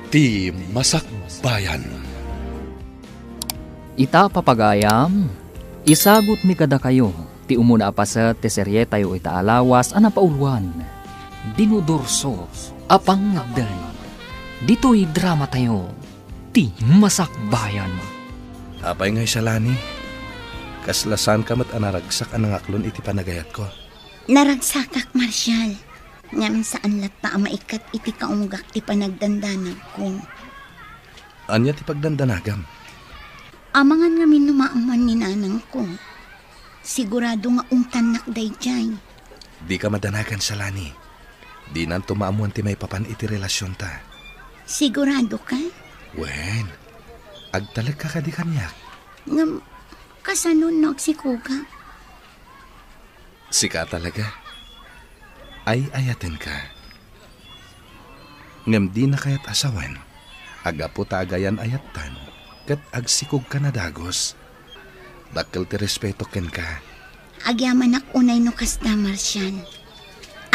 Ti Masakbayan. Ita papagayam, isagot mi kada kayo, ti umuna pa sa teserye tayo itaalawas anapauluan. Dinudurso, apang nagdan. Dito'y drama tayo, ti Masakbayan. Apay ngay salani, kaslasan ka mat anaragsak anang aklon iti panagayat ko. Naragsakak, Marshal. Ngayon saan lata maikat iti kaunggak ti panagdandanag ko. Anya ti pagdandanagam? Amangan nga minumaaman ni nanang ko. Sigurado nga ungtanak dayjay. Di ka madanagan salani. Di nan tumaamuan ti may papan iti relasyon ta. Sigurado ka? Wen, agtalag ka di kanyak. Nga, kasanon nagsikuga? Sika talaga. Ay ayaten ka. Ngam di na kayat asawan, agapo tagayan ayatan, kat agsikog ka na dagos. Dakkel ti respeto ken ka. Agyaman ak unay no kasta, Marshal.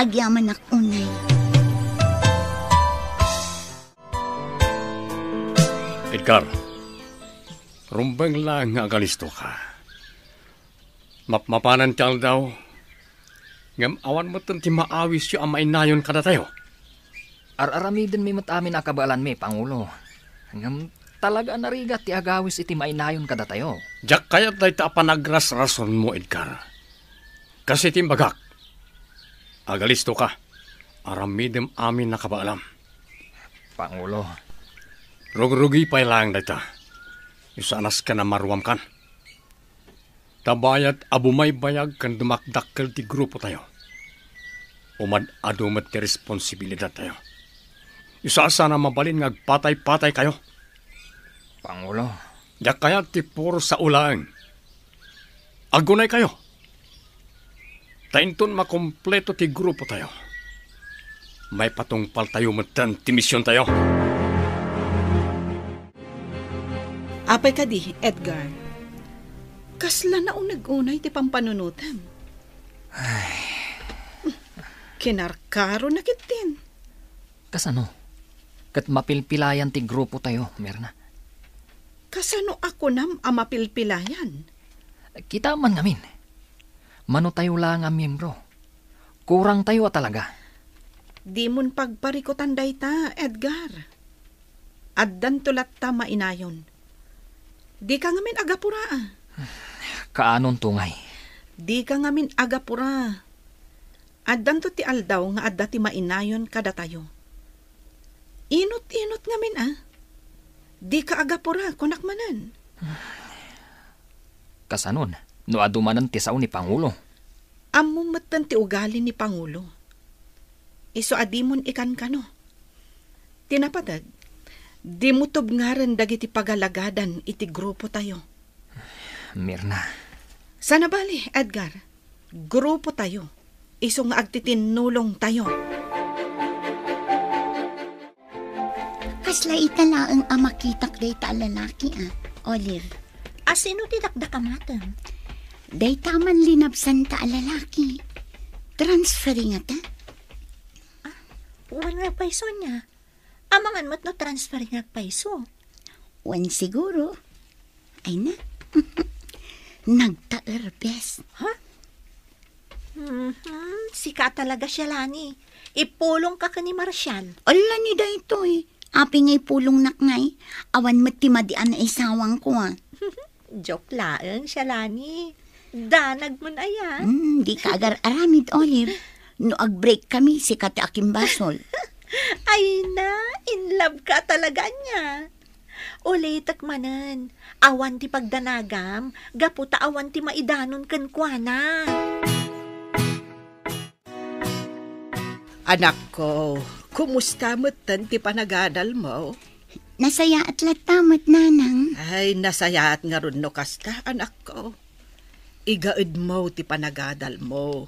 Agyaman ak unay. Edgar, rumbang lang nga agalisto ka. Mapmapanan tiyal daw. Ngam awan mo ti maawis yung amainayon kada tayo. Araramidin mi matamin akabalan mi, Pangulo. Ngam talaga narigat ti agawis iti mainayon kada tayo. Diyak kaya tayo ta panagras-rason mo, Edgar. Kasi timbagak, agalisto ka. Aramidin amin nakabaalam. Pangulo. Rug-rugi pa lang data. Isanas ka na maruam kan. Tabayat abumay bayag kan dumakdakkel ti grupo tayo. Umad-adumat ti responsibilidad tayo. Isa-asa na mabalin ngagpatay-patay kayo. Pangulo. Diyak kaya ti puro sa ulaan. Agunay kayo. Tainton makompleto ti grupo tayo. May patungpal tayo matan ti misyon tayo. Apay ka di, Edgar. Kasla na unag-unay ti pampanunutan. Ay. Kinarkaro na kitin. Kasano? Kat mapilpilayan ti grupo tayo, Mirna. Kasano ako nam amapilpilayan? Kita man ngamin. Mano tayo lang ang miyembro. Kurang tayo talaga. Di mon pagparikutan day ta, Edgar. Addan tulat ta mainayon. Di ka ngamin agapura. Kaanon tungay? Di ka ngamin agapura. Addan to ti aldaw nga adda ti mainayon kada tayo. Inot-inot ngamin Di ka agapura kunak manan. Kasanon, no adumanan ti sao ni Pangulo. Among matan ti ugali ni Pangulo. Iso adimon ikan kano. Tinapadag, di mo tubngaran dagiti pagalagadan iti grupo tayo. Mirna. Sana bali, Edgar. Grupo tayo. Iso nga agtitinulong tayo. Kasla italaang amakitak day ta lalaki, Olive. Asino ti dakdakamatam? Day taman linabsan ta lalaki. Transferring ata? Wan nga paiso niya. Amangan mo't no transfer nga paiso. Wan siguro. Ay na. Nagta-erbes. Ha? Sika talaga siya, Lani. Ipulong ka ni Marshal. Ala ni da ito Api ngay pulong nakngay. Awan matimadian na isawang ko Joke laeng siya, Lani. Danag mo na yan. Di ka agar-aramid, Olive. No ag-break kami, sikat aking basol. Ay na, in love ka talaga niya. Ulitak manan, awan ti pagdanagam, gaputa awan ti maidanon kan kuana. Anak ko, kumusta mo't ti panagadal mo? Nasaya at latamat, nanang. Ay, nasaya at nga ron no kasta, anak ko. Igaid mo ti panagadal mo.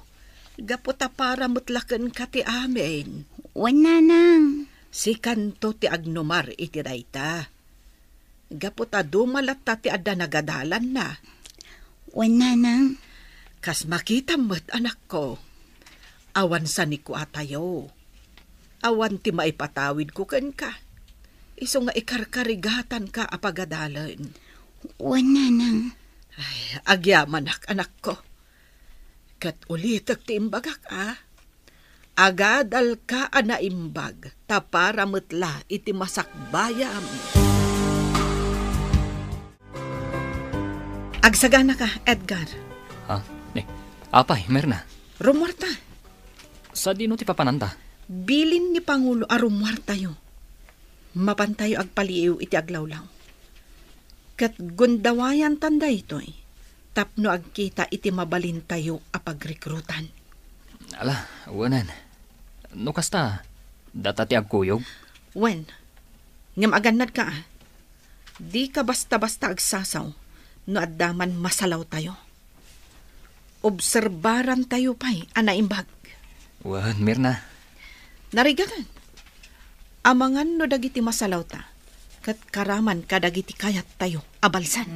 Gaputa para mutlakan ka ti amin. Wan, nanang. Si kanto ti agnomar iti dayta. Gaputa dumalat ta ti adda nagadalan na. Wan, nanang. Kas makita mo't anak ko. Awan sa ni ko atayo. Awan ti maipatawid ko ken ka. Iso nga ikarkarigatan ka apagadalan. Wala nang. Ay, agyaman anak ko. Kat ulitak ti imbagak Agadal ka anaimbag, tapara metla iti masakbayam. Agsagana ka, Edgar. Ha? Apay, Merna. Rumwarta. Sa dino ti papananta? Bilin ni Pangulo rumwartayo. Mapantayo agpaliiw iti aglawlaw. Kat gundawayan tanda ito'y. Tapno agkita iti mabalin tayo apagrekrutan. Ala, wanan. No kasta, data ti agkuyog? Wen, ngam agannad ka Di ka basta-basta agsasaw, no addaman masalaw tayo. Obserbaran tayo pa'y anaimbag. Wan, Mirna. Narigatan. Amangan no dagiti masalaw ta, kat karaman kadagiti kayat tayo abalsan.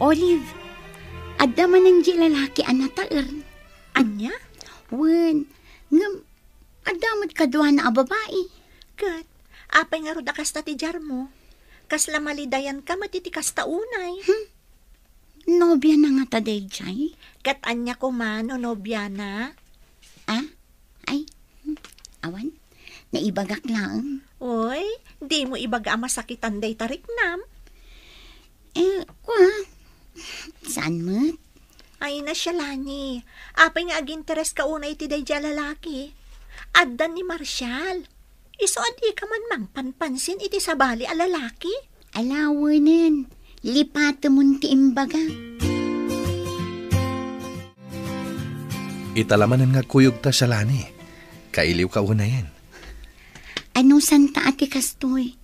Olive, adda man ang lalaki anataer. Anya? Wen, ngam, adamad kadwa na babae. Kat, apay nga rod akas ti jar mo. Kasla malidayan ka matitikas ta unay. Nobya na nga taday jay. Kat anya ko man o nobya na. Ay, awan, naibagak lang. Oy, di mo ibaga masakitan day tarik nam. Saan mo? Ay na siya lani. Apay nga aginteres ka unay ti day lalaki. Addan ni Marshall. Iso adi ka man mangpanpansin iti sabali a lalaki. Alawanan, lipata mo ti imbaga. Italamanan nga kuyog ta siya lani. Kailiw ka unayin. Ano santa ati kastoy?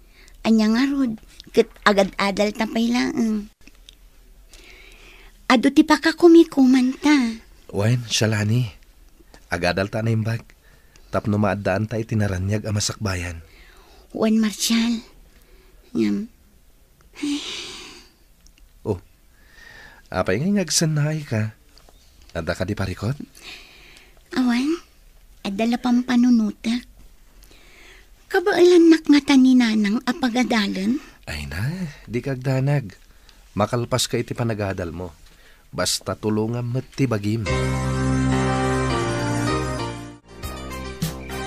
Anya nga rod, kat agad-adal tapay lang. Ado ti pa ka kumikumanta. Wen, siya lani. Agadal ta na imbag. Tapno maadaan ta itinaranyag ang masakbayan. Wen Marshall. Ngam. Oh, apay nga ngagsanay ka. Ada ka di parikot? Awan, adala pang panunutak. Kabailan nakngata ni nanang apagadalan? Ay na, di kagdanag. Makalpas ka iti panagadal mo. Basta tulungan mo ti bagim.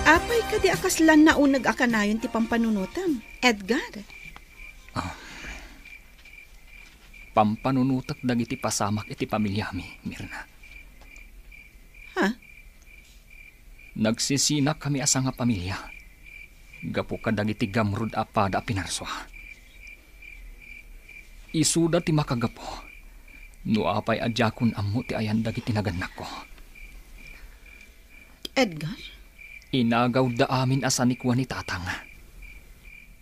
Apay ka di akaslan na unag akanayon ti pampanunutam, Edgar. Pampanunutak dagiti pasamak iti pamilyami, Mirna. Ha? Nagsisinak kami asa nga pamilya. Gapu ka dagiti gamrud apada pinarswa. Isuda ti makagapo. No apay adjakon ammo ti ayan dagiti naganak ko. Edgar? Inagaw da amin asa ni kuwa ni tatang.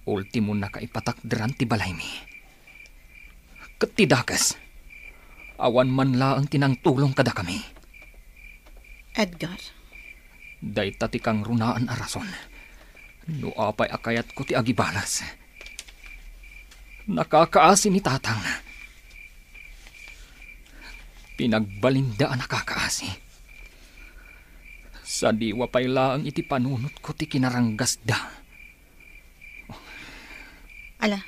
Ultimo na kaipatakderan ti balay mi. Katidakas. Awan man laang tinangtulong kada kami. Edgar? Dayta ti kang runaan a rason. No apay akayat ko ti agibalas. Nakakaasi ni tatang. Pinagbalinda ang nakakaasi. Sa diwa pay laang iti panunot ko ti kinaranggasda. Ala,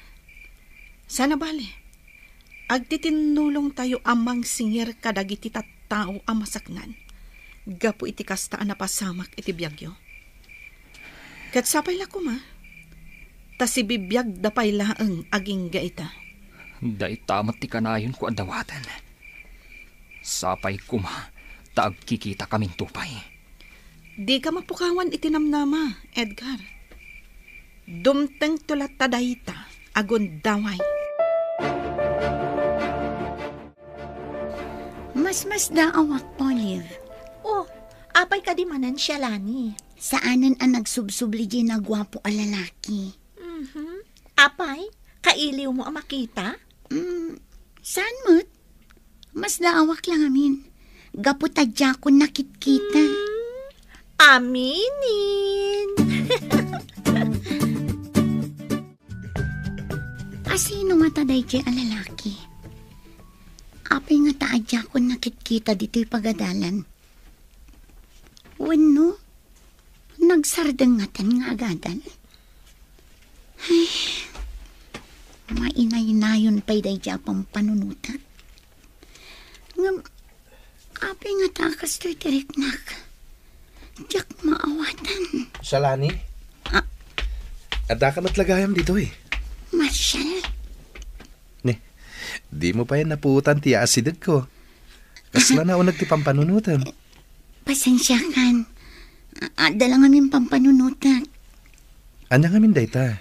sana bali. Agtitinulong tayo amang singer kadagiti tattao amasaknan. Gapu iti kastaan na pasamak iti biyagyo. Kat sapay la kuma. Ta si bibiyag da pay laang aging gaita. Day tamat ti kanayon ko adawatan. Sapay kuma, ta agkikita kaming tupay. Di ka mapukawan itinamnama, Edgar. Dumteng tulat tadayta, agon daway. Mas daawak, Olive. Oh, apay ka di manan siya lani. Saanan ang nagsubsubli di na gwapo a lalaki? Apay, kailiw mo ang makita? Saan mo't? Mas daawak lang amin. Gaputadya ko nakit-kita. Aminin! Asino nga taday di a lalaki? Apay nga taadya ko nakit-kita dito'y pagadalan. Wano? agsardengatan nga agadan. Ay, mainay-nayon pa'y day pang panunutak. Ngam, apay nga takas to'y tiriknak. Diyak maawatan. Salani? Ada ka natlagayam dito eh. Marshal, Di mo pa yan napuutan ti asidag ko. Kasla na unag ti pampanunutan. pasensya kan. Dala nga min pampanunutak. Anya nga min dayta?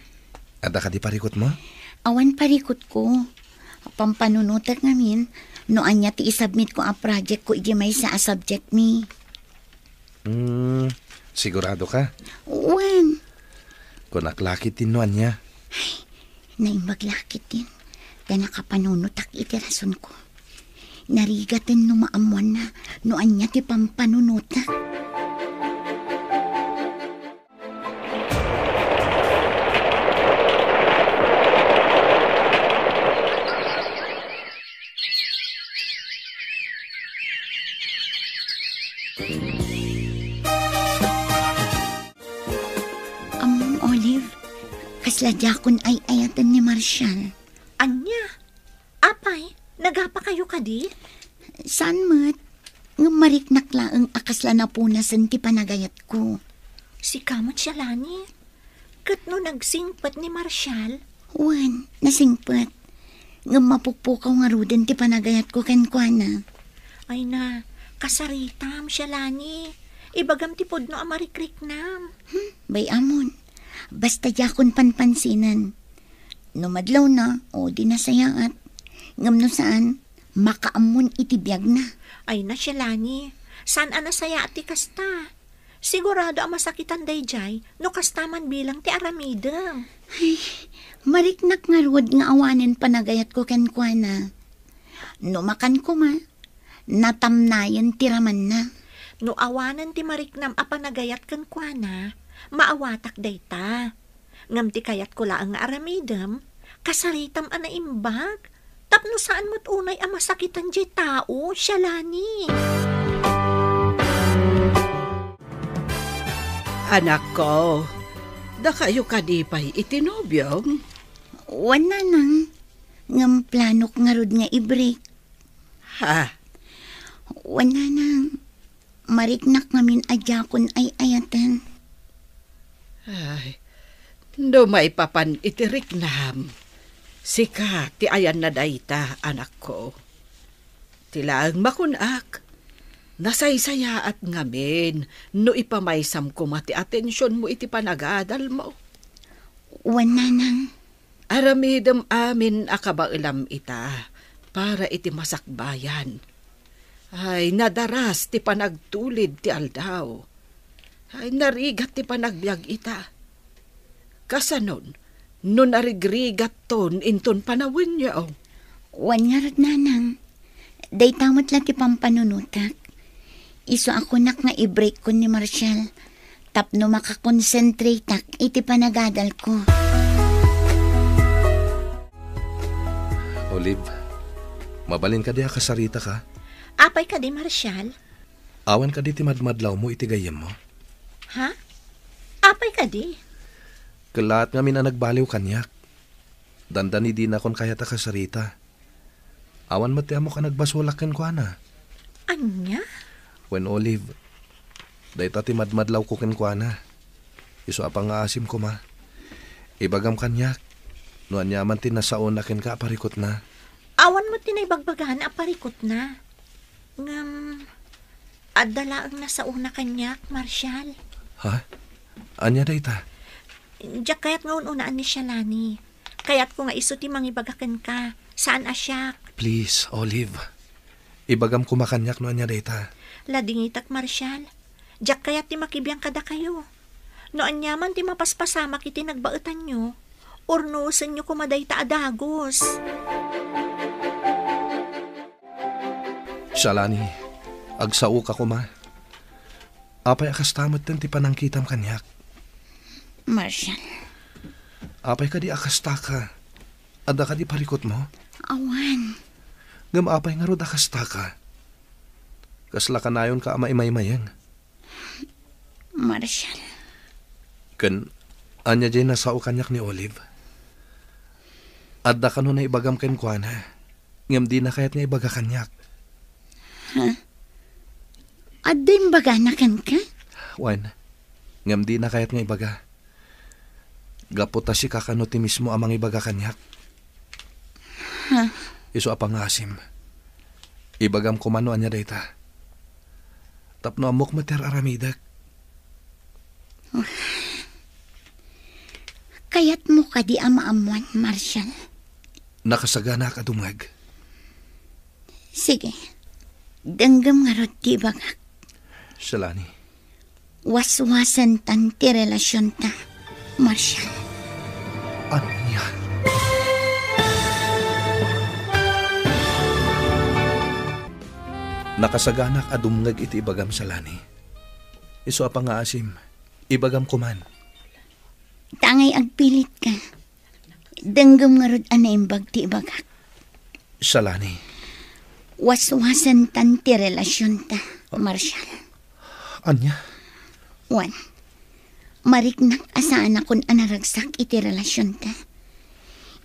Ada ka di parikot mo? Awan parikot ko. Pampanunutak nga min. No anya ti isubmit ko a project ko iji may sa a subject mi. Sigurado ka? Wan. Kung naklakit din no anya. Naimaglakit din. Kaya nakapanunutak iti rason ko. Narigatin no maamuan na no anya ti pampanunutak. Olive, kasladya kon ay ayatan ni Marshal. Anya? Apay, nagapa kayo kadi? Saan mat? Nga mariknak laang akasla na punasan ti panagayat ko. Si kamot siya lani. Kat no nagsingpat ni Marshal. Wan, nasingpat. Nga mapukpukaw nga ruden ti panagayat ko kenkwana. Ay na, kasaritam siya lani. Ibagam ti podno amarikrik nam. Bay amon, basta yakon panpansinan. No madlaw na, o di nasayaat. Ngam no saan, makaamon itibiyag na. Ay na siya lani. Saan anasaya ti kasta? Sigurado ang masakitan dayjay no kastaman bilang ti aramidem. Ay, mariknak nga ruod nga awanin panagayat ko kenkwana. No makan ko ma, natamnayan tiraman na. No awanan ti mariknam a panagayat kan kuana, maawatak dayta. Ngam ti kayat ko laang nga aramidem, kasaritam ana imbag. Tapno saan mo't unay ang masakitan jay tao, siya lani. Anak ko, da kayo kadipay itinobyo. Wana nang, ngam planok nga rod nga i-break. Ha? Wana nang, mariknak ngamin adyakon ay ayatan. Ay, do may papan itirik nam. Sika, ti ayan na dayta, anak ko. Tilaang makunak. Nasaysaya at ngamin, no ipamaysam ko mati atensyon mo iti panagadal mo. Wana nang, Aramidem amin akabailam ita, para iti masakbayan. Ay, nadaras ti panagtulid ti aldaw. Ay, narigat ti panagbiag ita. Kasanon, no narigrigat ton inton panawin niya. wan nga rod nanang, day tamot lang ti pampanunutak. Iso ako nak nga i-break ko ni Marshal. Tapno makakonsentrate tak iti panagadal ko. Olive, mabalin ka diya kasarita ka. Apay ka di, Marshal? Awan ka di ti madmadlaw mo iti gayem mo. Ha? Apay ka di? Kalaat nga mina nagbaliw kanyak. Dandani di na kon kaya ta kasarita. Awan mati mo ka nagbasulakan ko ana. Anya? When Olive, dayta ti madmadlaw ko kenkwana. Iso apang aasim ko ma. Ibagam kanyak. No anyaman ti nasaon na ken ka parikot na. Awan mo tinaybagbagan a parikot na. Ngam, adala ang nasa una kanyak, Marshal. Ha? Anya dayta? Diyak kayat nga unaan ni siya lani. Kayat ko nga iso ti mangibagakan ka. Saan asyak? Please, Olive. Ibagam kumakanyak no anya dayta. Ladingitak, Marshal. Diyak kayat ti makibiyang kada kayo. No anyaman ti mapaspasamak iti nagbaetan nyo. Ornusan nyo kumaday ta adagos. Shalani, agsao ka ko ma. Apay akastamot din ti panangkitam kanyak. Marshal, Apay ka di akasta ka. Ada ka di parikot mo. awan. Ngam apay nga rod akasta ka. Kasla ka nayon ka ama imay-mayang. Marshal, Kan, anya dyan nasao kanyak ni Olive. Adda ka no na ibagam ken kuana. Ngam di na kayat nga ibaga kanyak. Adda yung baganakan ka? Wan, ngam di na kayat nga ibaga. Gaputa si kakano ti mismo amang ibaga kanyak. Iso apang asim. Ibagam ko mano anya dayta. Tapno amok mater aramidak. Kayat mo ka di amaamuan, Marshall. Nakasagana ka dumag. Sige. Danggam nga rod di bagak. Salani. Waswasan tan ti relasyon ta, Marshall. Anya? Nakasaganak adumngag iti ibagam salani. Iso apang asim. Ibagam kuman. Tangay agpilit ka. Danggam nga rod anaimbag ti bagak. Salani. Waswasan tan ti relasyon ta, Marshall. Anya? Wan. Mariknak asaan akon anaragsak iti relasyon ta.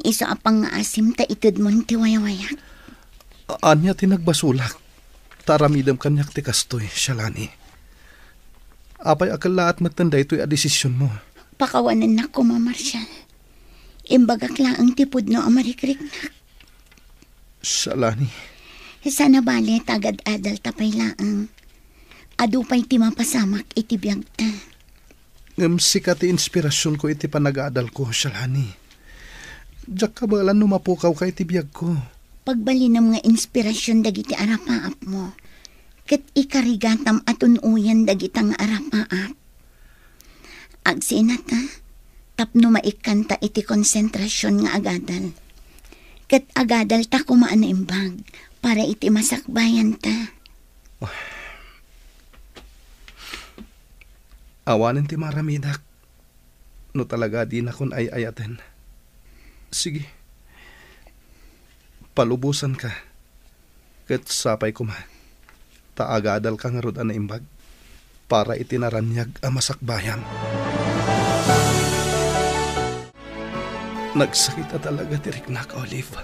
Iso apang nga asim ta itid mon ti wayawayak. Anya tinagbasulak. Taramidam kanyak ti kastoy, Salani. Apay akala at matanda ito'y adesisyon mo. Pakawanan na ko, Marshall. Imbagak lang ang tipod no amarikrik-nak. Salani. Sana bale tagad adal tapay laang. Adupay ti mapasamak iti biyag ta. Ngam sikat ti inspirasyon ko iti panag-aadal ko, Salani. Diyak ka balan numapukaw ka iti biyag ko. Pagbalinam nga inspirasyon dagiti arapaap mo. Ket ikarigatam at unuyan dagitang arapaap. Agsinata, tapno maikanta iti konsentrasyon nga agadal. Ket agadal ta kumaan na imbag para iti masakbayan ta. Awanin ti maramidak. No talaga di na kun ay-ayaten. Sige. Palubusan ka. Ket sapay ko ma. Taagadal ka nga rod na imbag. Para itinaranyag ang masakbayan. Nagsakit talaga ti riknak, Olive.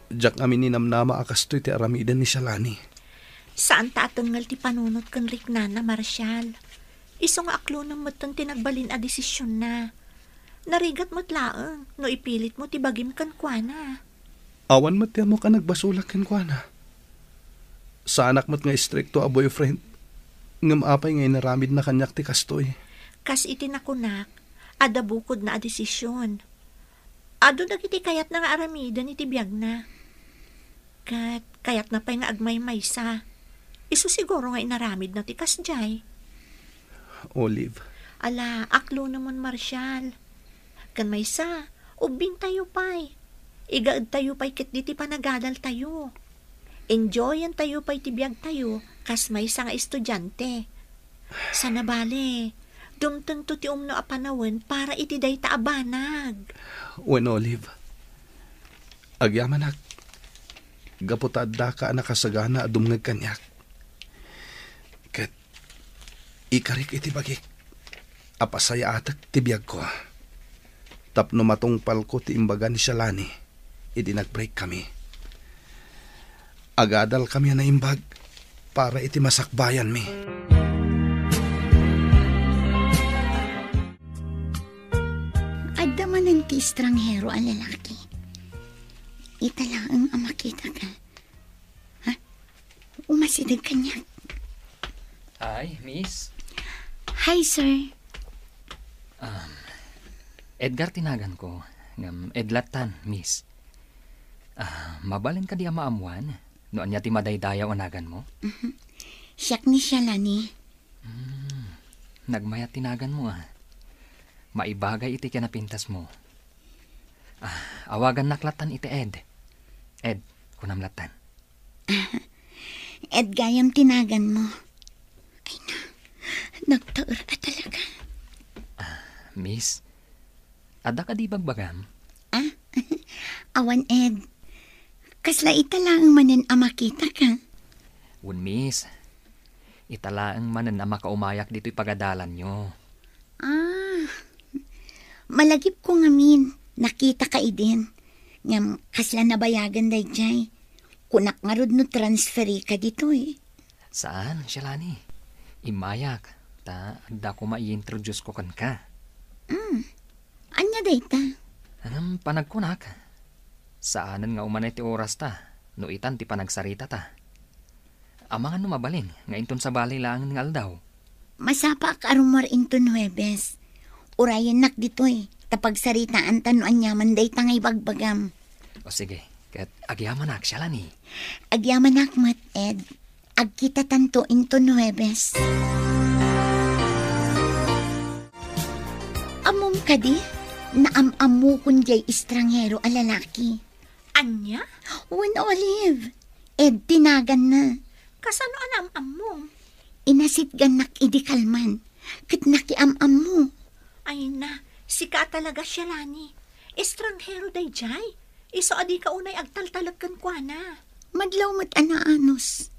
Diyak amin ninamnama akastoy ti aramidan ni Salani. Saan tatangal ti panunot kan riknana, Marshall? Iso nga aklo ng matan tinagbalin a desisyon na. Narigat mo't laang, no ipilit mo ti bagim kan kuana. Awan mo't mo ka nagbasulak kan kuana. Sa anak mo't nga istrikto a boyfriend. Ngam apay ngay naramid na kanyak ti kastoy. Kas itinakunak, ada bukod na a desisyon. Ado dagiti kayat na nga aramidan iti biyag na. Kayat na pa'y nga agmay maysa. Iso siguro nga inaramid na ti kasjay. Olive. Ala, aklo naman, Marshall. Kan maysa, ubing tayo pa'y. Igaad tayo pa'y kit diti panagadal tayo. Enjoyan tayo pa'y tibiyag tayo, kas maysa nga estudyante. Sana bale, dumtunto ti umno a panawen para iti day ta abanag. Wen Olive. Agyamanak. Gaputadda ka nakasagana adumngag kanyak. Ket ikarik iti bagik. Apasaya atak tibiyag ko. Tapno matungpal ko ti imbaga ni Salani. Idi nag-break kami. Agadal kami na imbag para iti masakbayan mi. Adda man ang ti estranghero ang lalaki. Italaang ang makita ka. Ha? Umasidag kanya. Ay, miss. Hi, sir. Edgar tinagan ko. Ngam Edlatan, miss. Mabalin ka di amaamuan. Noon niya ti madaydaya onagan mo? Siyak ni Salani. Nagmayat tinagan mo Maibagay iti kinapintas mo. Awagan naklatan iti Ed. Ed, kunamlatan. Ed gayam tinagan mo. Ay na, nagtaur ka talaga. Miss, ada ka di bagbagam? Awan, Ed. Kasla italaang manan amakita ka. Miss, italaang manan na makaumayak dito'y pagadalan nyo. Malagip ko ngamin, nakita ka idin. Ngam, kasla nabayagan day jay. Kunak nga rod no transferi ka dito eh. Saan, Shalani? Imayak. Da ko ma-i-introduce ko kan ka. Anya day ta? Anam panagkunak. Saanan nga umanay ti oras ta. No itan ti panagsarita ta. Amangan no mabalin, nga inton sa balay lang ng aldaw. Masapa ka arumar inton Huwebes. Urayan nak dito eh. Tapag saritaan tanuan yaman day tangay bagbagam. O sige, kat agyaman ak, Shalani. Agyaman nak mat, Ed. Agkita tanto inton Huwebes. Amom ka di? Naam-amu kun jay estranghero a lalaki. Anya? Wen Olive. Ed, tinagan na. Kasano anam-am mo? Inasitgan nak idikalman. Kit nakiam-am mo. Ay na, sika talaga siya, Lani. Estranghero day jay. Iso adi ka unay agtaltalagkan kwa na. Madlaw mat anaanos.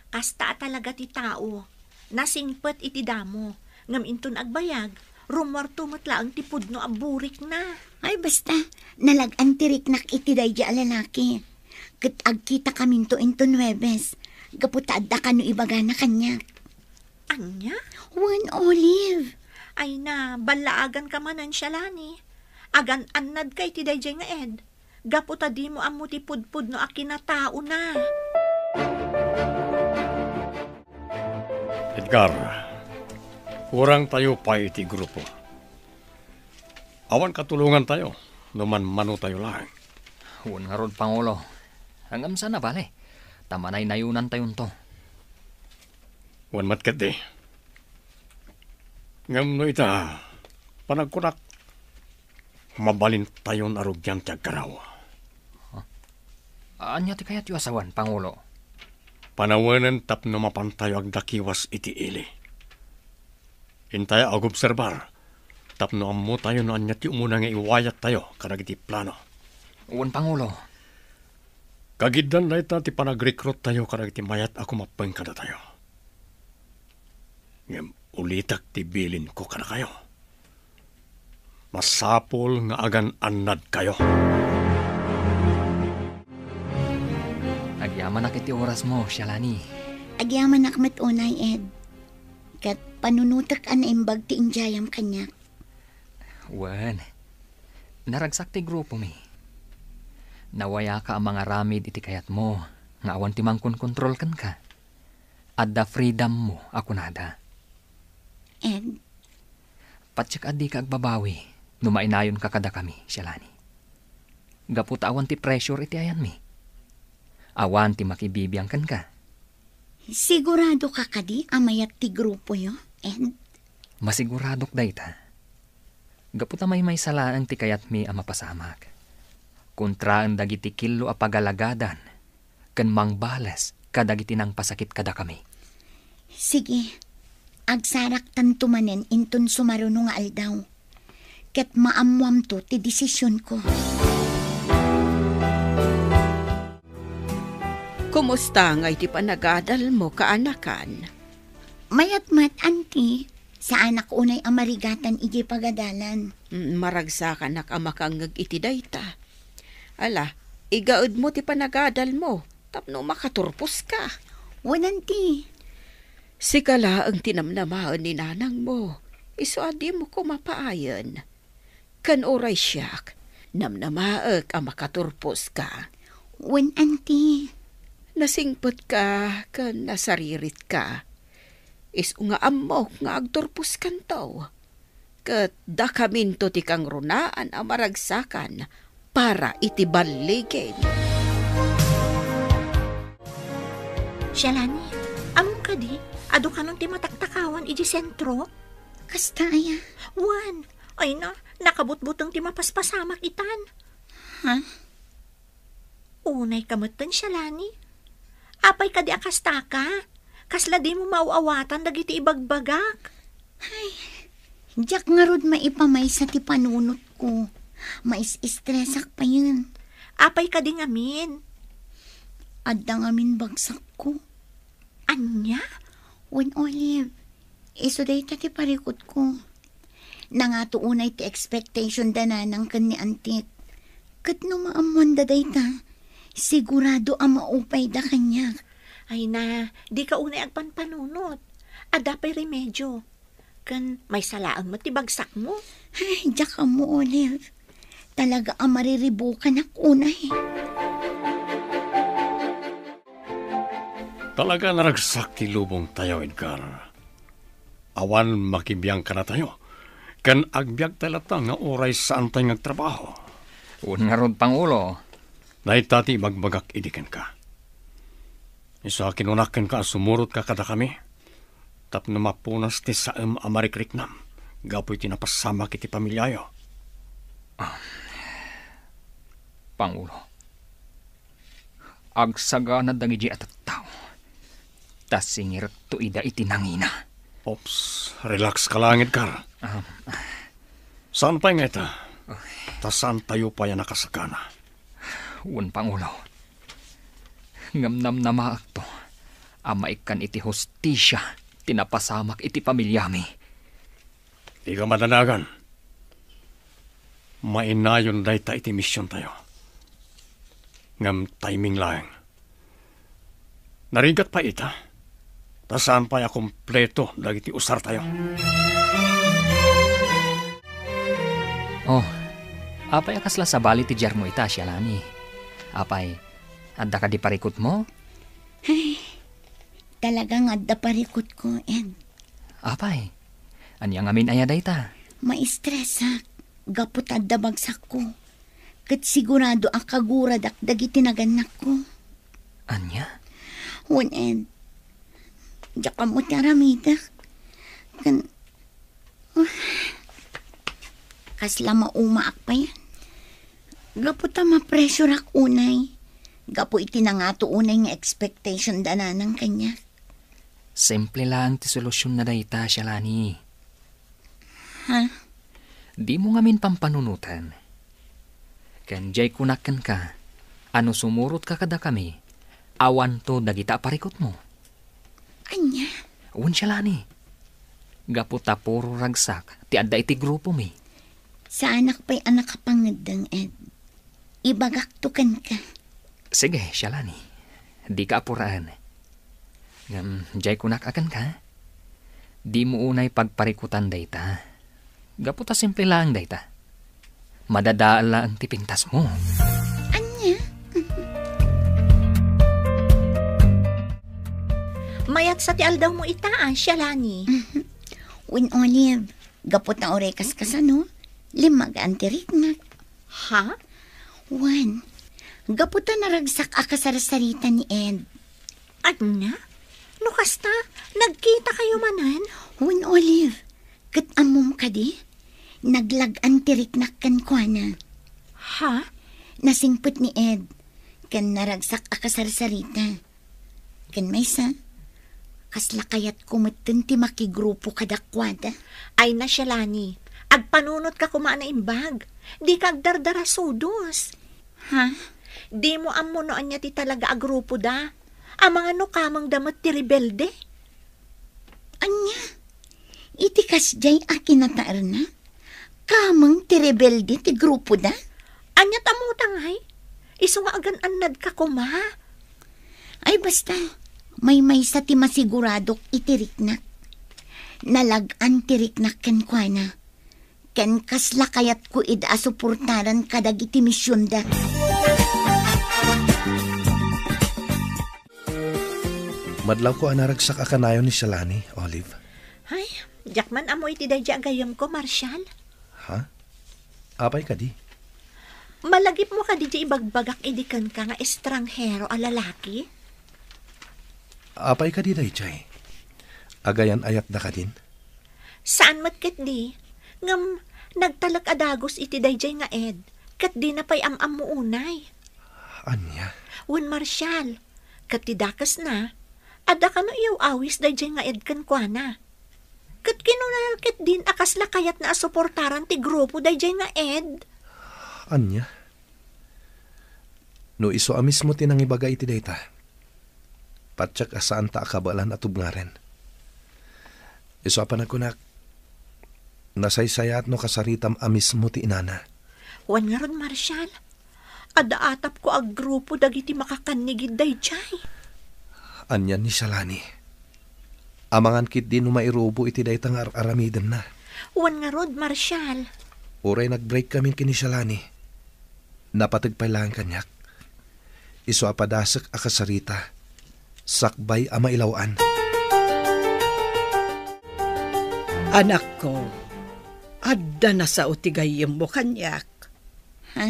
Kasta talaga ti tao. Nasingpet iti damo. Ngam inton agbayag, rumorto matla ang tipod no aburik na. Ay basta, nalag-antirik nak iti day ja lalaki. Kit agkita kaminto inton Huwebes. Gaputad ka no ibaga na kanya. Anya? Wen Olive. Ay na, balaagan ka manan siya, Lani. Agan annad kay ti dayjay nga Ed. Gaputa di mo amu ti pudpud no akinatao na. Edgar, kurang tayo pa iti grupo. Awan katulungan tayo, numan mano tayo lang. Huwag nga ron, Pangulo. Hanggang sana bale. Tamanay nayunan tayon to. Wan matkat di. Ngam no ita, panagkunak, mabalin tayon arugyan tiyag karaw. Anya ti kayat yu asawan, Pangulo? Panawanan tapno mapantayo ag dakiwas iti ili. Intaya ag obserbar, tapno ammo tayo no anya ti umuna nga iwayat tayo karag iti plano. Uwan, Pangulo. Kagidan na ita ti panag-recruit tayo karag iti mayat ako mapeng kada tayo. Ngem ulitak ti bilin ko kada kayo. Masapol nga agan annad kayo. Agyaman na kiti oras mo, Shalani. Agyaman nak mat unay, Ed. Kat panunutak an imbag ti injayam kanya. Wan. Naragsak ti grupo mi. Nawaya ka ang mga ramid iti kayat mo, nga awan ti mangkon kontrol kan ka. Adda freedom mo, ako nada. Ed, Patsyak addi ka agbabawi, numainayon ka kada kami, Shalani. Gaput awan ti pressure iti ayan mi. Awan ti makibibiyang kan ka. sigurado ka kadi amayat ti grupo yo, Ed? Masiguradok dayta. Gaput may salaan ti kayat mi ang mapasamak. Kontraan dagiti kilo a pagalagadan, ken mangbales kadagiti nang pasakit kada kami. Sige, agsarak tanto manen inton sumaruno nga aldaw. Ket maamuam to ti desisyon ko. Kumusta nga iti panagadal mo kaanakan? Mayat-mat, auntie, sa anak unay amarigatan iji pagadalan. Maragsakan nak amakangag iti dayta. Ala, igaud mo ti panagadal mo, tapno makaturpos ka. Wananti. Sikala ang tinamnamaan ni nanang mo, iso adi mo ko mapaayon. Kan oray siyak, namnamaag ang makaturpos ka. Wan, auntie. Nasingpot ka, kan nasaririt ka. Iso nga amok nga agturpos kantaw. Kat dakaminto ti kang runaan ang maragsakan para itibaligin. Shalani, among ka di? Ado ka nung ti mataktakawan iji sentro? Kasta aya. Wan, ay na, nakabutbutang ti mapaspasamak itan. Ha? Unay kamatan, Shalani. Apay ka di akasta ka? Kasla di mo mauawatan dagiti ibagbagak. Diyak nga rod maipamay sa ti panunot ko. Mais-stressak pa yun. Apay ka di ngamin. Adda ngamin bagsak ko. Anya? Wan, Olive. Iso day ti parikot ko. Nangatuunay ti expectation dananang kan ni antit. Kat no maamuan da dayta, sigurado ang maupay da kanya. Ay na, di ka unay agpanpanunot. Adapay remedyo. Kan may salaan mo tibagsak mo. Ay, diyak ka mo, Olive. Talaga ang mariribukan ako unay. Talaga naragsak ti lubong tayo, Edgar. Awan makibiyang ka na tayo. Kan agbyag talata nga oray saan tayo ngagtrabaho. Un nga rod, Pangulo. Naitati magbagak idikan ka. Isa kinunakan ka, sumurot ka kada kami. Tap na mapunas ti saam amarikrik nam. Gapoy tinapasama kiti pamilyayo. Pangulo. Agsaga na dagiji at tao. Tas singir to ida itinangina. Ops, relax ka lang, Edgar. Saan pa nga ita? Tas saan tayo pa yan nakasagana? Un, Pangulo. Ngamnam na maakto. Amaikan iti hostisya. Tinapasamak iti pamilyami. Di ka madanagan. Mainayon day ta iti misyon tayo. Ngam timing lang. Narigat pa ita. Tasaan pa ya kompleto dagiti usar tayo. Oh, apay akasla sa bali ti jar mo ita, Shalani. Apay, adda ka di parikot mo? Ay, talagang adda parikot ko, Ed. Apay, anyang amin aya dayta. Ma-stress ha. Gapot adda bagsak ko. Kat sigurado ang kaguradak dagiti naganak ko. Anya? Wan, Ed. Diyak ka mo tiaramida. Kan... Kasla maumaak pa yan. Gapo ta ma-pressure ak unay. Gapo itinangato unay nga expectation dananang kanya. Simple lang ti solusyon na dayta, Shalani. Ha? Di mo ngamin pampanunutan. Kanjay kunakan ka, ano sumurot ka kada kami, awan to dagita parikot mo. Anya? Uwan, Shalani. Gapo ta puro ragsak, ti adda iti grupo mi. Sa anak pa'y anak kapangadang, Ed. Ibagaktukan ka. Sige, Shalani. Di ka apuraan. Jay kunak akan ka. Di mo unay pagparikutan dayta. Gapo ta simple lang dayta. Madadaala ang tipintas mo. Anya? Mayat sa ti aldaw mo itaan, Shalani. Win Olive, gapot na orekas ka sa no? Limag antirik na. Ha? Wan, gapot na naragsak akasarasarita ni Ed. Anya? No kasta, nagkita kayo manan? Win Olive, kat amom ka di? Naglag antirik na kankwana. Ha? Nasingput ni Ed. Kan naragsak akasarasarita. Kan may sa? Kasla kayat kumitun ti makigrupo kadakwada. Ay na, Shalani. Agpanunot ka kumaan na imbag. Di ka agdardara sudos. Ha? Di mo amunoan niya ti talaga agrupo da. Ang mga nukamang damat ti rebelde. Anya? Iti kasjay akin na taar na? Kamang ti rebelde ti grupo da? Anya tamutang ay? Iso nga agan anad ka kuma. Ay basta, may sa ti masiguradok itiriknak. Nalagan tiriknak ken kuana. Ken kasla kayat ko ida suportaran kadag iti misyon da. Madlaw ko anaragsak akanayon ni Shalani, Olive. Ay, jakman amoy ti dadya agayam ko, Marshal. Ha? Apay ka di? Malagip mo ka di ibagbagak idikan ka nga estranghero a lalaki? Apay ka di day, Chay. Agayan ayat da ka din? Saan mat kat di? Ngam, nagtalak adagos iti dayjay nga Ed. Kat di na pa'y am mo unay. Anya? Wan Marshal, kat ti dakas na, ada ka no iyaw awis dayjay nga Ed kan kwa na. Kat kinunalkit din akas lakayat na asuportaran ti grupo dayjay nga Ed. Anya? No iso amis mo tinang ibaga iti dayta. Patsak asaan ta akabalan at ubngaren. Iso apan ako Nasaysayat no kasaritam amis mo ti inana. Wan nga ron, Marshal. Adaatap ko ag grupo dagiti makakanigid dayjay. Anyan ni Shalani. Amangan kit din no mairubo iti daytang aramidem na. Wan nga ron, Marshal. Uray nag-break kami kini Shalani. Napatagpay lang kanyak. Iso apadasak akasarita. Sakbay ama ilawan. Anak ko, adda na sa utigayem mo kanyak. Ha?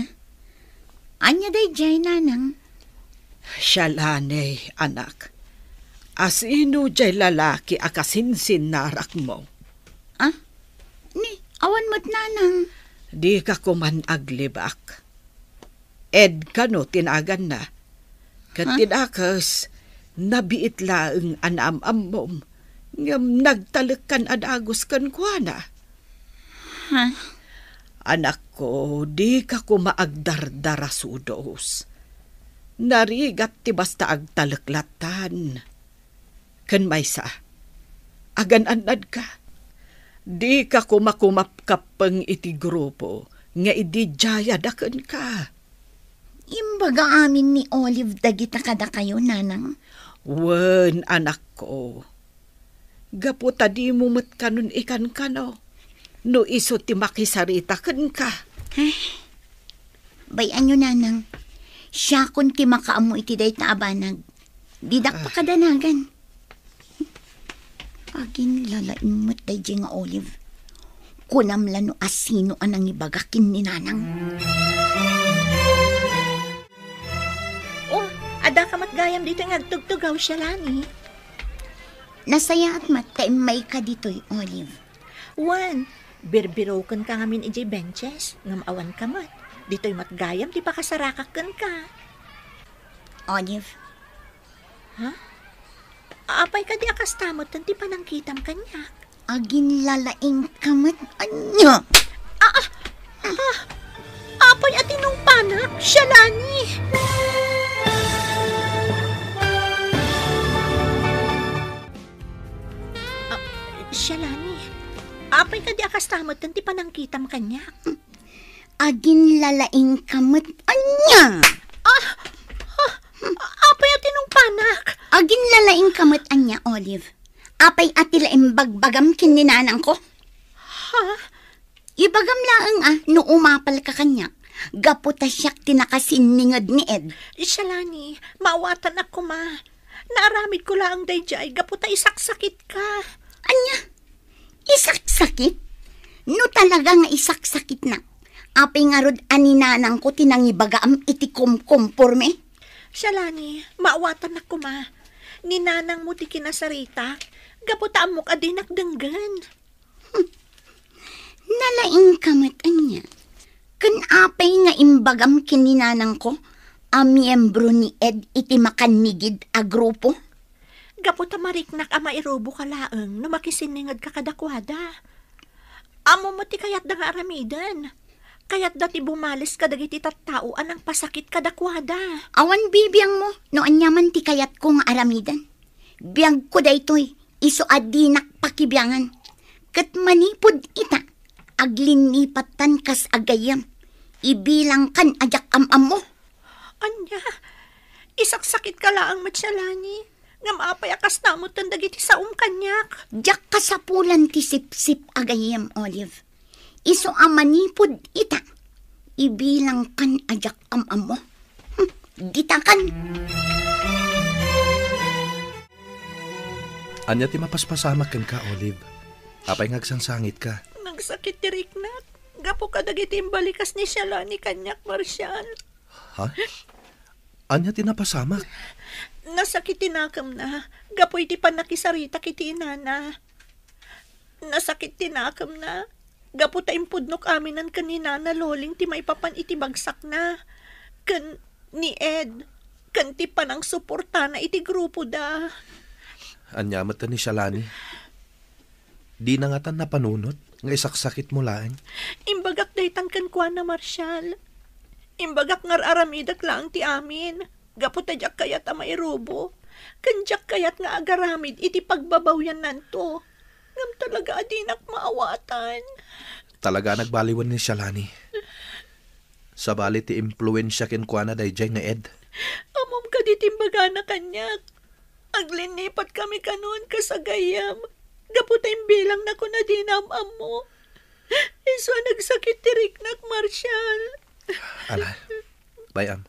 Anya dayjay, nanang? Shalane, anak. As ino jay lalaki akasinsin narak mo. Ah? Ni, awan mo't nanang. Di ka kuman aglibak. Ed ka no tinagan na. Katinakas, nabiit laeng anam-amom. Ngam nagtalikan adagos kan kuana. Ha? Anak ko, di ka kumaagdardarasudos. Narigat ti basta agtalaklatan. Kan maysa, agan-anad ka. Di ka kumakumapkapang iti grupo, nga idijaya daken ka. Imbaga amin ni Olive dagita kada kayo, nanang. Wen, anak ko. Gaputa di mumut kanun ikan kano. No iso ti makisarita ken ka. Bayan nyo, nanang. Siya kun ti makaamu iti dayta abanag. Didak pa kadanagan. Agin lalaing mo't dayjay nga Olive. Kunamla no asino anang ibagakin ni nanang. Oh, ada ka matgayam dito nga agtugtugaw, Shalani. Nasaya at matay may ka dito'y Olive. Wan, birbirokan ka ngamin ijay benches, ngam awan ka mat. Dito'y matgayam, di pa kasarakakan ka. Olive, Apay ka di akastamot, tanti pa nang kitam kanyak. agin lalaing kamat anya. Apay atinong panak, Shalani. Shalani, apay ka di akastamot, tanti pa nang kitam kanyak. Agin lalaing kamat anya. Apay atinong panak. Agin lalaing kamat anya, Olive. Apay atila imbagbagam kininanang ko. Ha? Ibagam laang no umapal ka kanya. Gaputa siyak tinakasiningad ni Ed. Shalani, maawatan ako ma. Naaramid ko lang dayjay, gaputa isaksakit ka. Anya? Isak-sakit? No talaga nga isak-sakit na. Apay nga rod aninanang ko tinangibagaam iti kumporme. Shalani, maawatan ako ma. Ninanang mo ti kinasarita, gaputaan mo ka din nakdanggan. Nalaing kamat anya. Kan apay nga imbagam kininanang ko, a miyembro ni Ed iti makanigid a grupo. Gaputa mariknak a mairobo ka laeng no makisiningad ka kadakwada. Amo mo ti kayat da nga aramidan. Kayat dati bumalis ka dagiti tattauan ang pasakit kadakwada. Awan bibiyang mo, no anyaman ti kayat ko nga aramidan. Biyag ko daytoy, iso adinak pakibiyangan. Kat manipod ita, aglinipatan kas agayam. Ibilang kan ajak amam mo. Anya, isaksakit ka laang Shalani. Ngam apay akas namot ang dagiti saong kanyak. Jak kasapulan ti sip-sip agayam, Olive. Iso amanipod ita. Ibilang kan ajak amam mo. Ditakan. Anya ti mapaspasamak ken ka, Olive. Apay ngagsangsangit ka. Nagsakit ti Riknat. Gapo ka dagiti imbalikas ni Shalani kanyak, Marshal. Ha? Anya ti napasamak? Nasakit tinakam na. Gapoy ti panakisarita kiti inana. Nasakit tinakam na. Gapo ta impudnok aminan kanina na loling ti maipapan iti bagsak na. Kan ni Ed. Kan ti panang suporta na iti grupo da. Anya mata ni Shalani. Di na nga tan napanunot, nga isaksakit mo laeng. Imbagak daytan kan kuan na Marshal. Imbagak ngar aramidak lang ti amin. Gapo ta jak kayat a mairubo. Kan jak kayat nga agaramid iti pagbabawyan nanto. Ngam talaga adinak maawatan. Talaga nagbaliwan ni Shalani. Sa bali ti impluensya ken kuana dayjay nga Ed. Amom ka ditimbaga na kanyak. Aglinipat kami kanon kasagayam. Gaputay bilang na ko na dinamam mo. Iso nagsakit ti Riknak, Marshall. Ala, bayam.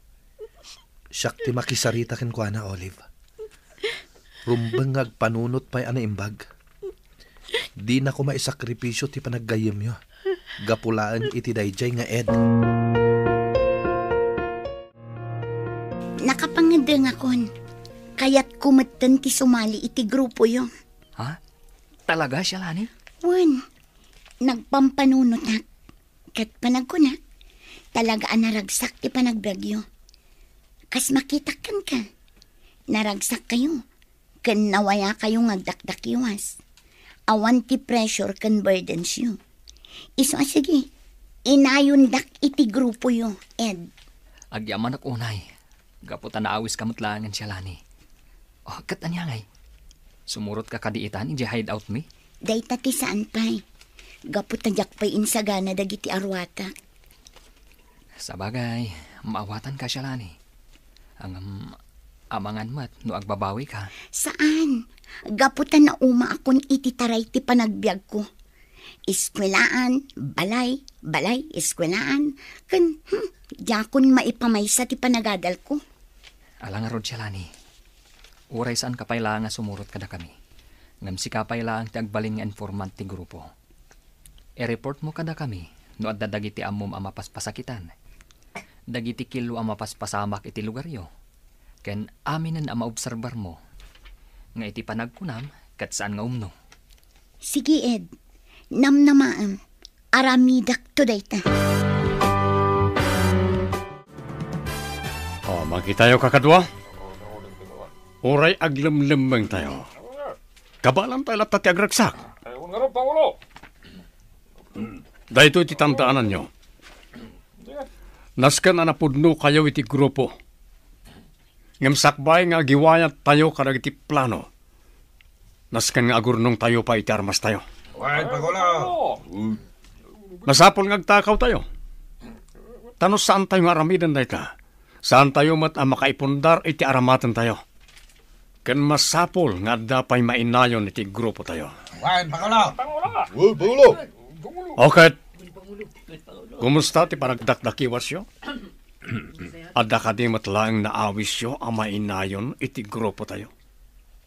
Siyak ti makisarita ken kuana, Olive. Rumbang agpanunot pa'y ana imbag. Di na ko maisakripisyo ti panaggayam yo. Gapulaan iti dayjay nga Ed. Nakapangadeng akon. Kaya't kumatan ti sumali iti grupo yo. Ha? Talaga, Shalani? Wan, nagpampanunot na. Kat panagkuna, talaga naragsak ti panagbagyo. Kas makitakan ka. Naragsak kayo. Kan nawaya kayo ngagdakdakiwas. Awan ti pressure kan burdens yo. Iso sige, inayon dak iti grupo yo, Ed. Agyaman ak unay. Gaputan na awis kamot langan, Shalani. Oh, kat anyangay. Sumurot ka kadiitan, iji hideout mi? Day tati saan pa'y. Gaputadyak pa'y insagana dagiti arwata. Sabagay, maawatan ka, Shalani. Ang amangan mat, no agbabawi ka. Saan? Gaputan na uma akon iti taray ti panagbiag ko. Iskwelaan, balay, iskwelaan. Yakon maipamaysa ti panagadal ko. Alang nga rod, Shalani. Uray saan kapayla nga sumurot kada kami. Ngam si kapayla ang ti agbalin nga informant ti grupo. I-report mo kada kami, no adda dagiti amom ang mapaspasakitan. Dagiti kilo ang mapaspasamak iti lugar yo. Ken aminen ang maobserbar mo. Nga iti panagkunam, kat saan nga umno. Sige, Ed. Namnamaam. Aramidak to dayta. O, magkitayo kakadwa. Uray aglemlemmeng tayo. Kabalam tayo lahat ti agragsak. Dahito iti tandaanan nyo. Naskan anapudno kayo iti grupo. Ngam sakbay nga giwayat tayo karag iti plano. Naskan nga agurnong tayo pa iti armas tayo. Masapol ngagtakaw tayo. Tanos saan tayo nga aramidan dayta? Saan tayo mat ang makaipundar iti aramatan tayo? Kan masapol nga dapay mainayon iti grupo tayo. Pangulo! Okay. Kumusta ti panagdakdakiwas yo? Adda ka di matlaang naawis yo ang mainayon iti grupo tayo?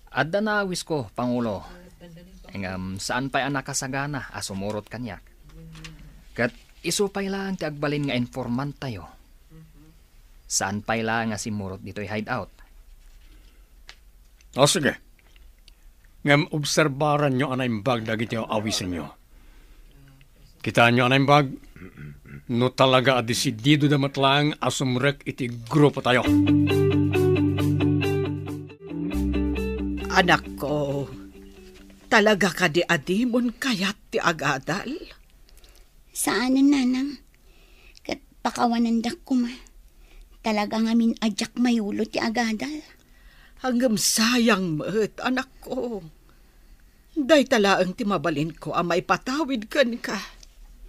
Adda naawis ko, Pangulo. Saan pa'y anak kasagana, asumurot kanyak. Kat isupay lang ti agbalin nga informant tayo. Saan pa'y lang nga simurot dito'y hideout. O sige. Ngam obserbaran nyo anay bag dagiti yung awisin nyo. Kita nyo anay bag, no talaga adesidido damat lang asumrek iti grupo tayo. Anak ko, talaga ka di adimon kayat ti agadal? Saanan, nanang? Kat pakawanandak ko ma. Talaga ngamin adyak mayulo ti agadal. Hanggang sayang mat, anak ko. Day talaang ti mabalin ko ang maipatawid kan ka.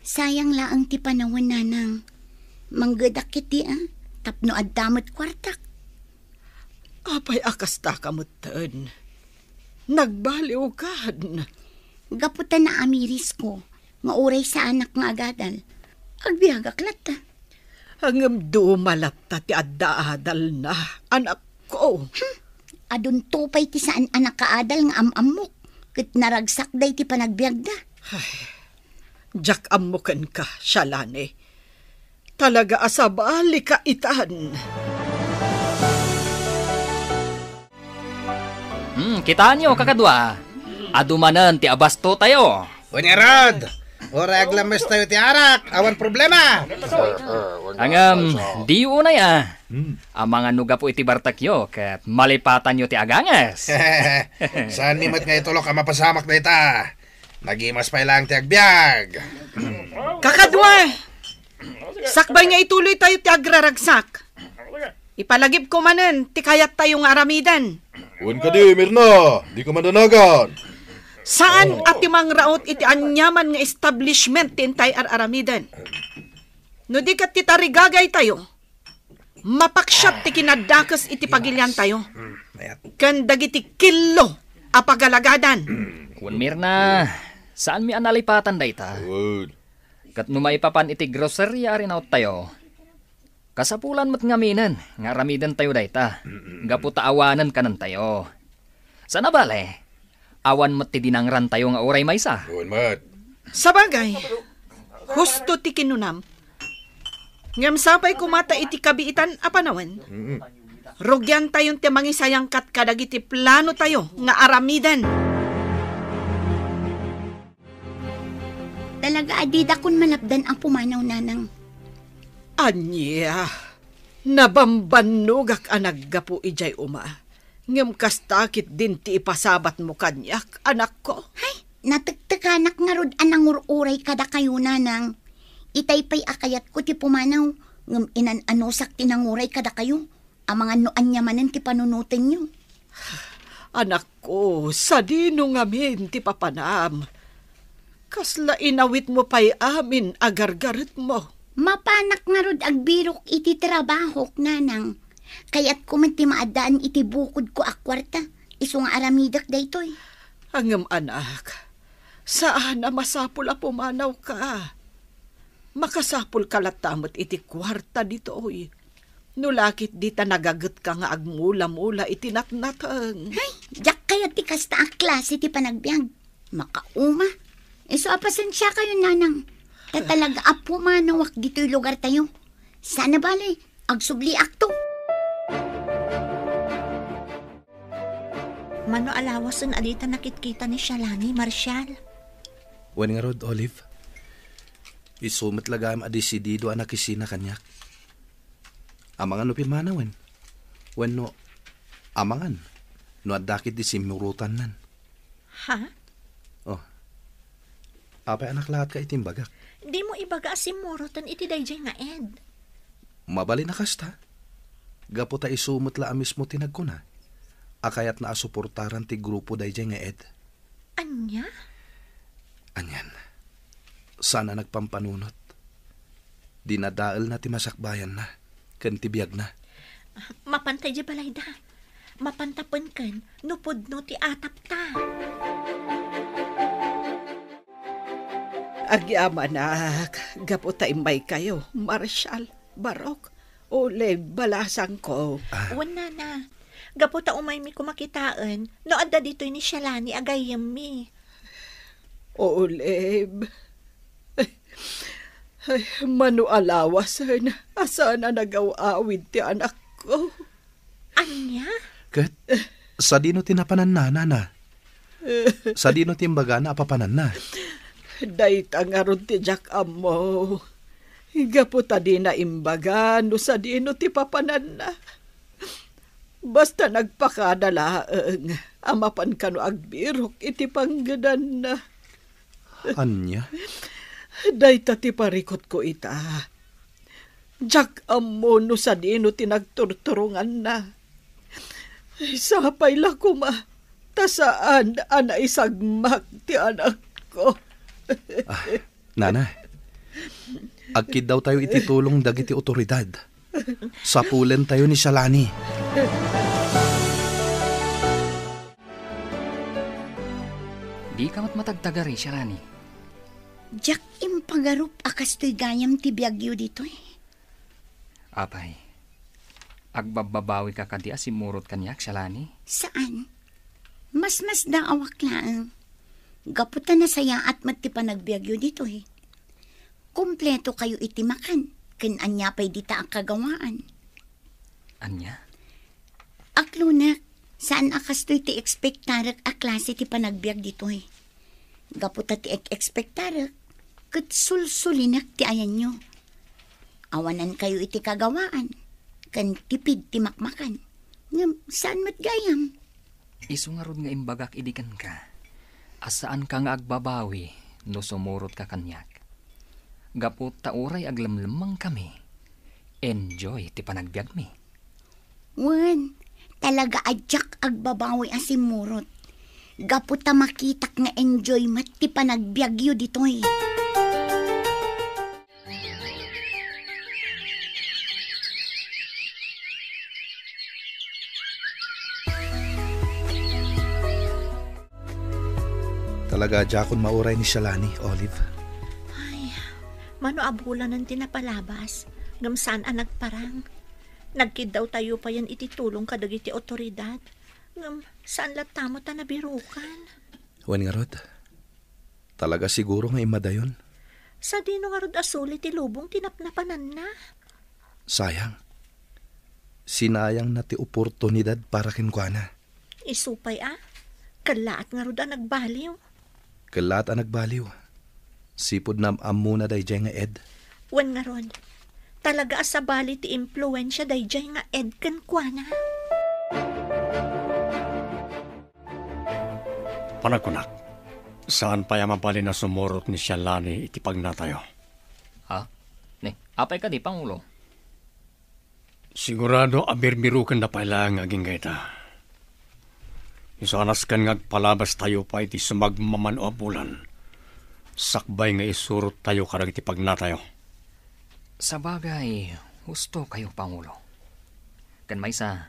Sayang laang ti panawon, nanang. Manggadak kiti tapno addamot kwartak. Apay akasta kamutan. Nagbaliw kan. Gaputan na amiris ko. Nga uray sa anak nga agadal. Agbiagak lata. Hanggang dumalata ti adda-adal na, anak ko. Adun tupay ti saan anak kaadal nga amamok. Kat naragsak day ti panagbiag da. Jak amukan ka, Shalani. Talaga asabali ka itan. Kita nyo, kakadwa. Adumanan ti abasto tayo. Unyarad! Ora aglames tayo ti arak. Awan problema. Di unay Ang mga nuga po iti bartakyo kat malipatan nyo ti agangas. Saan ni mat nga itulok ang mapasamak na ita? Nagimas pa ilang ti agbyag. Kakadwa! Sakbay nga ituloy tayo ti agraragsak. Ipalagip ko manen, ti kayat tayong aramidan. Uwan ka di, Mirna. Di ka mandanagan. Saan ati mangraot iti anyaman nga establishment tintay aramiden? No di kat titarigagay tayo, mapaksyat ti kinadakas iti pagilyan tayo. Kan dagiti kilo apagalagadan. Kun Mirna, saan mi analipatan dayta? Kat numaipapan iti grocery ari naot tayo. Kasapulan mo't ngaminan, nga ramidan tayo dayta. Gaputa awanan kanan tayo. Sana bale? Awan mo't ti dinangran tayo nga oray maysa. Sabagay, husto ti kinunam. Ngam sapay kumata iti kabiitan apanawen. Rugyan tayong ti mangisayang kat kadagiti plano tayo nga aramidan. Talaga adida kun malapdan ang pumanaw nanang. Anya, nabambanugak anaggapo ijay uma. Ngam kastakit din ti ipasabat mo kanyak, anak ko. Hay, natagtakanak nga rod anang ururay kada kayo nanang. Itay pa'y akayat ko ti pumanaw. Ngam inananusak tinanguray kada kayo. Ang mga noanyamanan ti panunutin nyo. Anak ko, sa dino ngamin ti papanam. Kasla inawit mo pa'y amin agargarit mo. Mapanak nga rod agbirok iti trabahok nanang. Kaya't kumanti maadaan iti bukod ko akwarta. Iso nga aramidak daytoy. Angam anak, saan na masapul a pumanaw ka? Makasapul kalatamot iti kwarta ditoy. Nulakit di ta nagagat ka nga agmula-mula iti natnatang. Hay, jak kaya ti kasta ang klase ti panagbiag. Makauma. Iso apasensya kayo nanang. Tatalaga apo manawak dito'y lugar tayo. Sana bale, agsubli akto. Mano alawasan adita nakitkita ni Shalani, Marshal. Wan nga rod, Olive. Isumit lagam adisidido anak isina kanyak. Amangan no pimanawen. Wan no, amangan. No adakit di simurutan nan. Ha? Oh. Apay anak lahat ka itimbagak. Di mo ibaga asimurotan iti dayjay nga ed. Mabali na kasta. Gaputa isumit la amis mo tinagkuna. Akayat na asuportaran ti grupo dayjay nga ed. Anya? Anyan. Sana nagpampanunot. Dinadaal na ti masakbayan na. Kan ti biyag na. Mapantay di balay da. Mapantapan kan, nupod no ti atap ta. Agyama anak, gaputa imbay kayo, Marshal, Barok, Ole, balasang ko. Wana na. Gaputa umay mi kumakitaan, no adda dito'y ni Shalani agayam mi. Oleb. Ay, mano alawasan. Asa na nagaw-awid ti anak ko? Anya? Kat, sa dino tinapanan na, nana. Sa dino timbaga na apapanan na. Dayta nga ron ti jak amo. Gaputa di na imbaga, no sa dino ti papanan na. Basta nagpakadalaang, amapan ka no agbirok, iti panggadan na. Anya? Dayta ti parikot ko ita. Jak amo no sa dino tinagturturungan na. Sapay la kuma, tasaan ana isagmak ti anak ko. Nana, agkid daw tayo ititulong dagiti otoridad. Sapulen tayo ni Shalani. Di ka matagtagari, Shalani. Jak impagarup akas to'y gayam ti biyagyo dito eh. Apay, agbababawi ka kadi asimurot kanyak, Shalani. Saan? Mas daawak lang. Gaputan na saya at mati pa nagbiagyo dito eh. Kompleto kayo itimakan. Kin anya pa'y dita ang kagawaan. Anya? Aklunak, saan akas to'y ti ekspektarak a klase ti panagbiag dito eh. Gaputa ti ekspektarak, kat sulsulinak ti ayan nyo. Awanan kayo iti kagawaan. Kan tipid ti makmakan. Ngam, saan mat gayam? Isungarod nga imbagak idikan ka. Asaan ka nga agbabawi no sumurot ka kanyak. Gapot tauray aglamlamang kami. Enjoy ti panagbiag mi. Wan, talaga adyak agbabawi asimurot. Gaputa makitak nga enjoy mat ti panagbiagyo ditoy. Talaga jakon mauray ni Shalani, Olive. Ay, mano abulan ng tinapalabas. Ngamsaan ang nagparang. Nagkid daw tayo pa yan ititulong kadag iti otoridad. Ngam, saan latamo ta nabirukan? Wan nga rod, talaga siguro nga imadayon. Sa dino nga rod asuli ti lubong tinapnapanan na. Sayang. Sinayang na ti oportunidad para kinkwana. Isupay Kalaat nga rod ang nagbaliw. Kalat ang nagbaliw. Sipod na amuna dayjay nga ed. Wan nga rod. Talaga asabali ti impluensya dayjay nga ed kankwana. Panagkunak, saan pa mabali na sumurot ni Shalani iti pagnatayo? Ha? Ne, apay ka di, Pangulo? Sigurado abirbirukan na pala ang aging gaita. Isanas kan ngagpalabas tayo pa iti sumagmaman o bulan. Sakbay nga isurot tayo karag iti pagnatayo. Sa bagay, husto kayo, Pangulo. Kan maysa,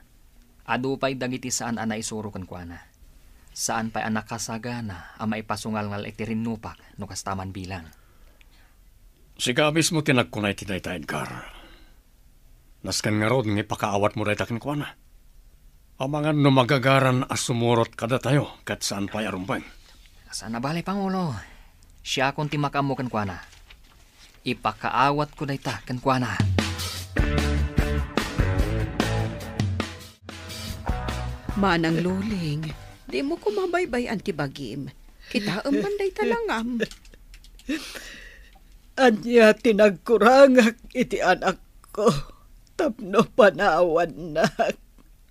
adu pa'y dagiti saan ana isuro kan kuana. Saan pa'y anak kasagana ang maipasungal ngal iti rinupak no kastaman bilang. Siga mismo tinagkunay ti dayta, Edgar. Naskan nga rod nga ipakaawat mo dayta kan kuana. Ang mga numagagaran as sumurot kada tayo kat saan pa'y arumbang. Sana balay, Pangulo. Siya akong timakam mo kan kuana. Ipakaawat ko dayta kan kuana. Manang luling, di mo kumabaybay antibagim. Kita manday talangam. Anya tinagkurangak iti anak ko. Tapno panawan na.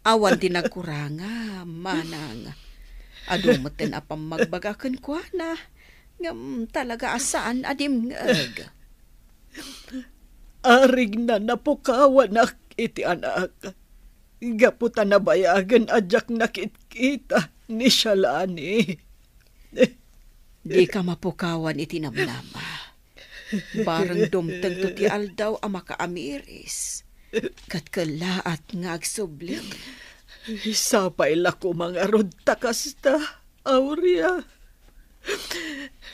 Awan tinagkuranga, manang. Adumaten apang magbagakan kwa na. Ngam talaga asaan adim ngag. Arig na napukawan ak iti anak. Gaputa na bayagan ajak nakit-kita ni Shalani. Di ka mapukawan iti namnama. Barang dumteng to ti aldaw ang makaamiris. Kat kalaat nga agsubling. Sapay lako mga rod takasta, Aurea.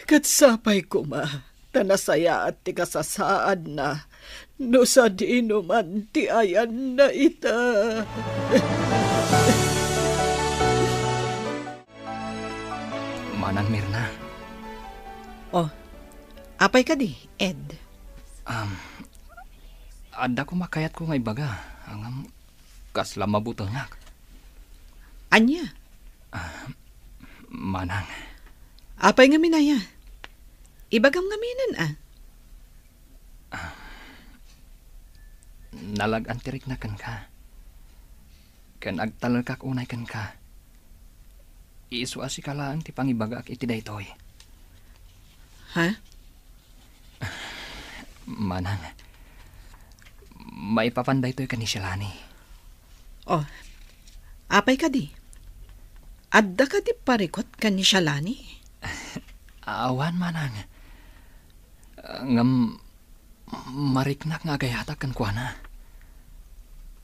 Kat sapay kuma, tanasaya at ti kasasaad na, no sa di man ti ayan na ita. Manang Mirna. Oh, apay ka di, Ed? Ada ko makayat ko nga ibaga. Ang kasla mabutangak. Anya? Manang. Apay nga minaya? Ibagam nga minan Nalag-antirik na kan ka. Kan agtalal kak unay kan ka. Iisu asikalaan ti pangibaga ak iti daytoy. Ha? Manang. Maipapanday to'y kan ni Shalani. Oh, apay ka di? Adda ka di parikot kan ni Shalani? Awan, manang. Ngam mariknak nga gayata kan kuana.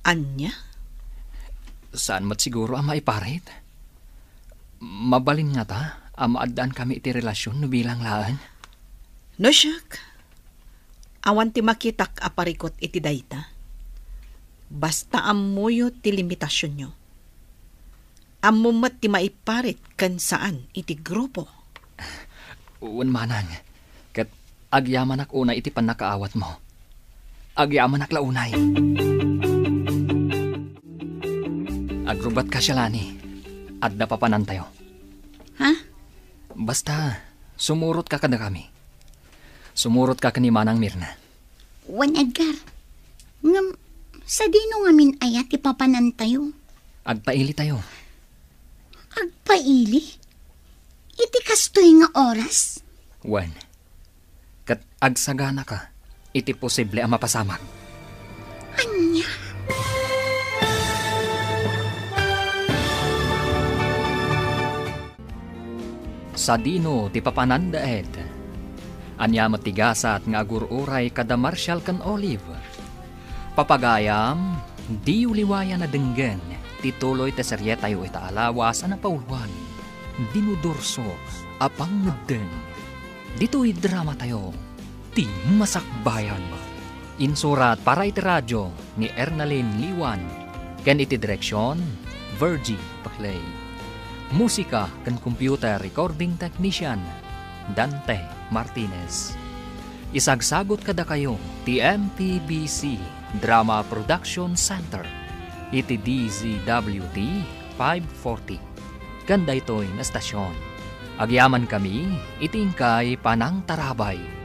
Anya? Saan mat siguro ang maiparit? Mabalin nga ta, ang maadaan kami iti relasyon no bilang laan. No, siyak. Awan ti makitak aparikot iti dayta. Basta amuyo ti limitasyon nyo. Amumat ti maiparit kan saan iti grupo. Uwan, manang. Kat agyaman ak unay iti panakaawat mo. Agyaman ak launay. Agrubat ka, Shalani. Adda papanan tayo. Ha? Basta, sumurot ka kada kami. Sumurot ka ni Manang Mirna. Wan Edgar. Ngam, sa dino nga min ayat ipapanan tayo. Agpaili tayo. Agpaili? Iti kastoy nga oras? Wan. Kat agsagana ka, iti posible ang mapasamak. Anya? sa dino ti papanandaed. Anya matigasat nga agururay kada Marshall kan Olive. Papagayam, di uliwaya na denggen, tituloy te serye tayo itaalawas na pauluan. Dinudurso, apang ngedeng. Dito'y drama tayo, ti masakbayan. Insurat para iti radyo ni Ernalyn Liwan. Ken iti direksyon, Virgie Paclay. Musika ken computer recording technician, Dante Martinez. Isagsagot kada kayo ti MPBC Drama Production Center iti DZWT 540. Ganda ito'y na stasyon. Agyaman kami, itingkay Panang Tarabay.